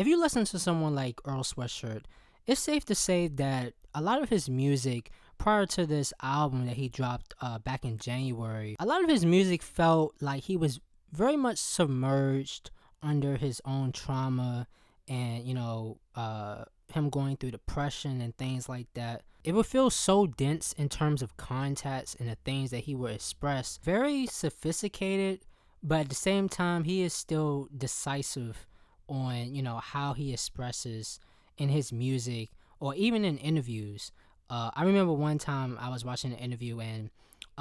if you listen to someone like Earl Sweatshirt, it's safe to say that a lot of his music prior to this album that he dropped back in January, a lot of his music felt like he was very much submerged under his own trauma and, him going through depression and things like that. It would feel so dense in terms of context and the things that he would express. Very sophisticated, but at the same time, he is still decisive on, how he expresses in his music or even in interviews. I remember one time I was watching an interview and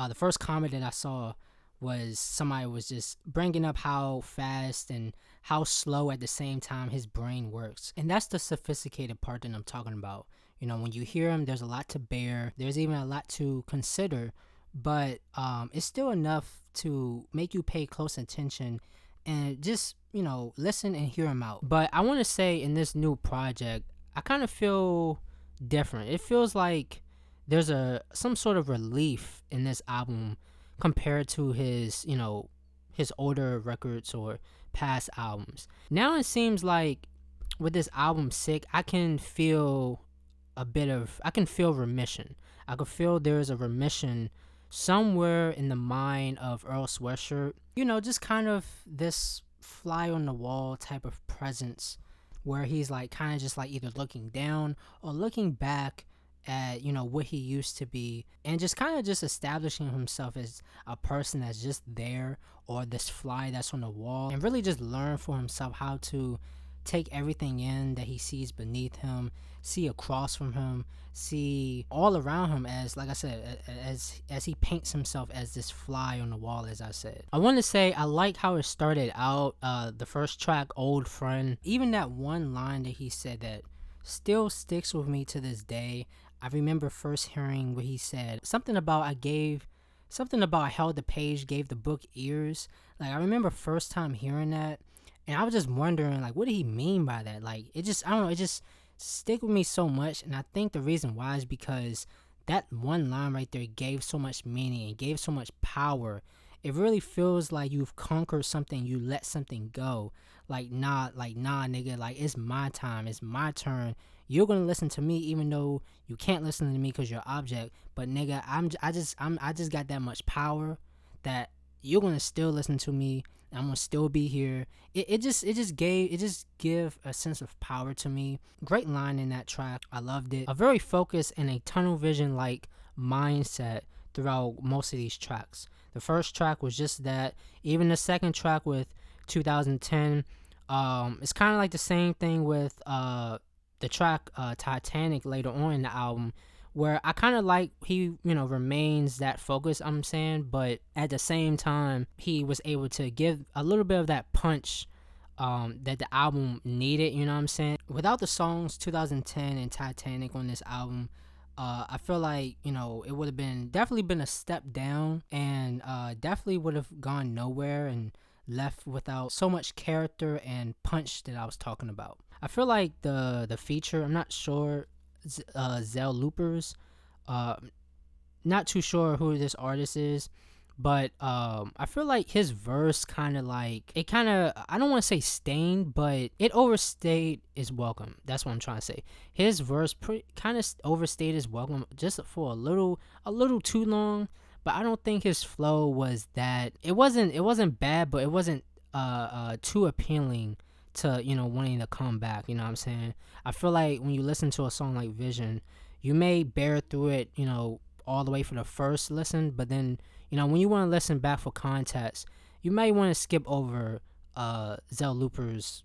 the first comment that I saw was somebody was just bringing up how fast and how slow at the same time his brain works. And that's the sophisticated part that I'm talking about. When you hear him, there's a lot to bear. There's even a lot to consider, but it's still enough to make you pay close attention and just, listen and hear him out. But I want to say in this new project, I kind of feel different. It feels like there's some sort of relief in this album compared to his older records or past albums. Now it seems like with this album Sick, I can feel remission. I could feel there's a remission somewhere in the mind of Earl Sweatshirt. Just kind of this fly on the wall type of presence where he's like kind of just like either looking down or looking back at what he used to be and just kind of just establishing himself as a person that's just there, or this fly that's on the wall, and really just learn for himself how to take everything in that he sees beneath him, see across from him, see all around him, as like I said, as he paints himself as this fly on the wall. As I said, I want to say I like how it started out. The first track, Old Friend, even that one line that he said that still sticks with me to this day. I remember first hearing what he said, something about I held the page, gave the book ears. Like, I remember first time hearing that, and I was just wondering, like, what did he mean by that? Like, it just, I don't know, it just stick with me so much. And I think the reason why is because that one line right there gave so much meaning and gave so much power. It really feels like you've conquered something, you let something go. Like, nah, nigga, like, it's my time, it's my turn. You're gonna listen to me even though you can't listen to me because you're object. But nigga, I just got that much power that you're gonna still listen to me. I'm gonna still be here. It just give a sense of power to me. Great line in that track. I loved it. A very focused and a tunnel vision like mindset throughout most of these tracks. The first track was just that. Even the second track with 2010, it's kind of like the same thing with the track Titanic later on in the album, where I kind of like he remains that focus, I'm saying, but at the same time he was able to give a little bit of that punch that the album needed, you know what I'm saying. Without the songs 2010 and Titanic on this album, I feel like it would have definitely been a step down, and definitely would have gone nowhere and left without so much character and punch that I was talking about. I feel like the feature, I'm not sure, Zell Loopers, not too sure who this artist is, but I feel like his verse I don't want to say stained, but it overstayed its welcome. That's what I'm trying to say. His verse kind of overstayed his welcome just for a little too long. But I don't think his flow was that. It wasn't bad, but it wasn't too appealing to wanting to come back. You know what I'm saying? I feel like when you listen to a song like Vision, you may bear through it all the way for the first listen, but then when you want to listen back for context, you may want to skip over Zell Looper's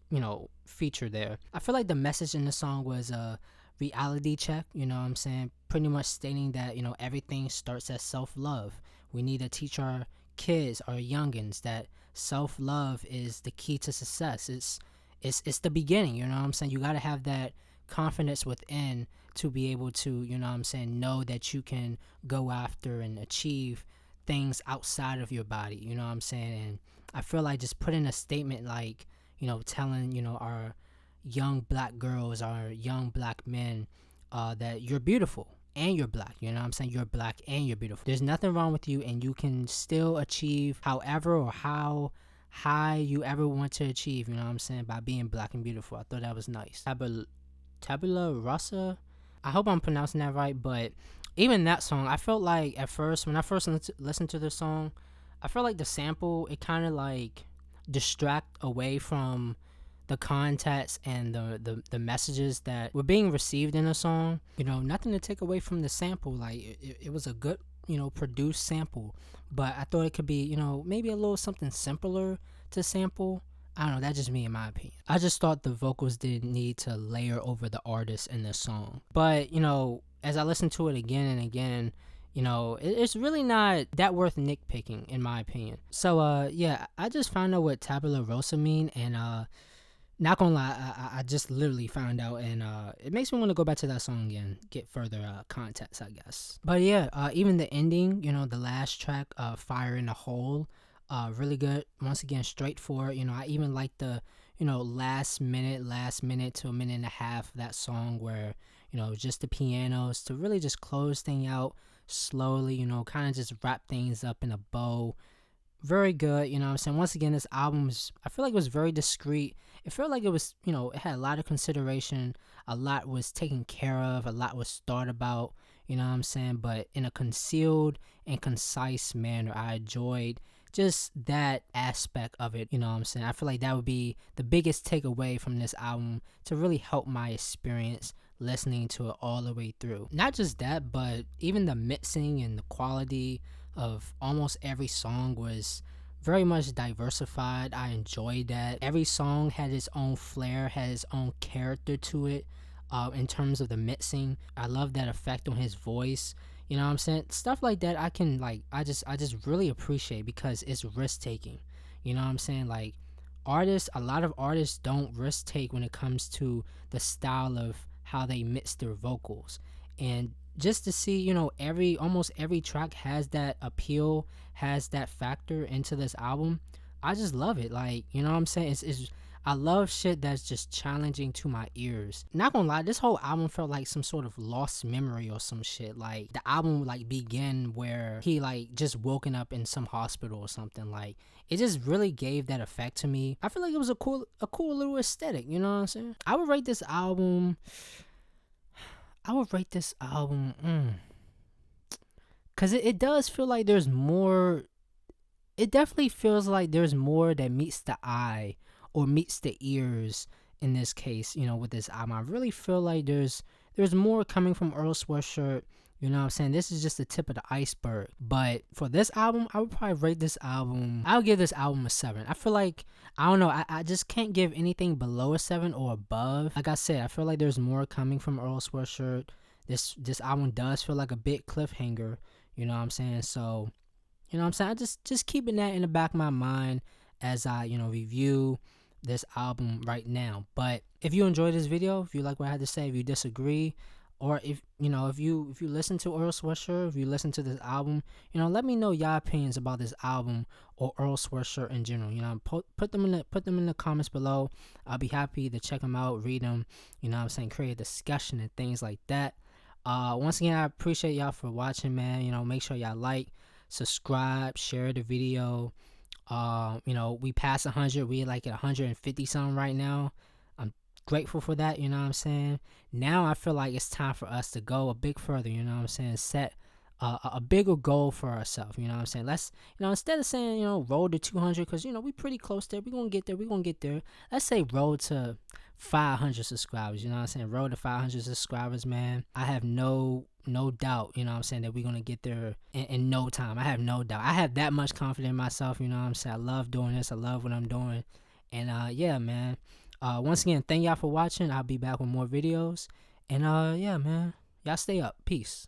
feature there. I feel like the message in the song was a reality check, you know what I'm saying? Pretty much stating that, everything starts as self-love. We need to teach our kids, our youngins, that self-love is the key to success. It's the beginning, you know what I'm saying? You got to have that confidence within to be able to, know that you can go after and achieve things outside of your body, you know what I'm saying? And I feel like just putting a statement like, telling, our young black girls, our young black men, that you're beautiful and you're black, you know what I'm saying? You're black and you're beautiful. There's nothing wrong with you, and you can still achieve however or high you ever want to achieve, you know what I'm saying, by being black and beautiful. I thought that was nice. Tabula Rasa. I hope I'm pronouncing that right, but even that song, I felt like at first, when I first listened to the song, I felt like the sample, it kind of like distract away from the context and the messages that were being received in the song. You know, nothing to take away from the sample. Like, it was a good, produced sample. But I thought it could be, maybe a little something simpler to sample. I don't know, that's just me in my opinion. I just thought the vocals didn't need to layer over the artist in the song. But, as I listened to it again and again, it's really not that worth nitpicking in my opinion. So yeah, I just found out what tabula rosa mean, and not gonna lie, I just literally found out, and it makes me want to go back to that song again, get further context, I guess. But yeah, even the ending, the last track, Fire in the Hole, really good. Once again, straightforward. I even like the, last minute to a minute and a half of that song where, just the pianos to really just close thing out slowly, kind of just wrap things up in a bow. Very good, what I'm saying? Once again, this album is, I feel like it was very discreet. It felt like it was, it had a lot of consideration. A lot was taken care of. A lot was thought about, what I'm saying? But in a concealed and concise manner. I enjoyed just that aspect of it, what I'm saying? I feel like that would be the biggest takeaway from this album to really help my experience listening to it all the way through. Not just that, but even the mixing and the quality of almost every song was very much diversified. I enjoyed that. Every song had its own flair, had its own character to it. In terms of the mixing, I love that effect on his voice. You know what I'm saying? Stuff like that I can like I just really appreciate because it's risk taking. You know what I'm saying? Like a lot of artists don't risk take when it comes to the style of how they mix their vocals. And just to see, almost every track has that appeal, has that factor into this album. I just love it. Like, you know what I'm saying? It's I love shit that's just challenging to my ears. Not gonna lie, this whole album felt like some sort of lost memory or some shit. Like the album like began where he like just woken up in some hospital or something. Like it just really gave that effect to me. I feel like it was a cool little aesthetic, you know what I'm saying? I would rate this album because it does feel like there's more. It definitely feels like there's more that meets the eye or meets the ears in this case, with this album. I really feel like there's more coming from Earl Sweatshirt. You know what I'm saying? This is just the tip of the iceberg. But for this album, I would probably rate this album. I would give this album a 7. I feel like, I don't know, I just can't give anything below a 7 or above. Like I said, I feel like there's more coming from Earl Sweatshirt. This album does feel like a big cliffhanger. You know what I'm saying? So, you know what I'm saying? I just keeping that in the back of my mind as I, review this album right now. But if you enjoyed this video, if you like what I had to say, if you disagree, or if you listen to Earl Sweatshirt, if you listen to this album, let me know your opinions about this album or Earl Sweatshirt in general. Put them in the comments below. I'll be happy to check them out, read them. You know what I'm saying? Create a discussion and things like that. Once again, I appreciate y'all for watching, man. Make sure y'all like, subscribe, share the video. We passed 100. We like at 150 something right now. I'm grateful for that. You know what I'm saying? Now I feel like it's time for us to go a big further. You know what I'm saying? Set a bigger goal for ourselves. You know what I'm saying? Let's, instead of saying, road to 200, because, we pretty close there. We're going to get there. Let's say road to 500 subscribers. You know what I'm saying? Road to 500 subscribers, man. I have no doubt, you know what I'm saying, that we're going to get there in no time. I have no doubt. I have that much confidence in myself, you know what I'm saying? I love doing this. I love what I'm doing. And yeah, man. Once again, thank y'all for watching. I'll be back with more videos. And yeah, man. Y'all stay up. Peace.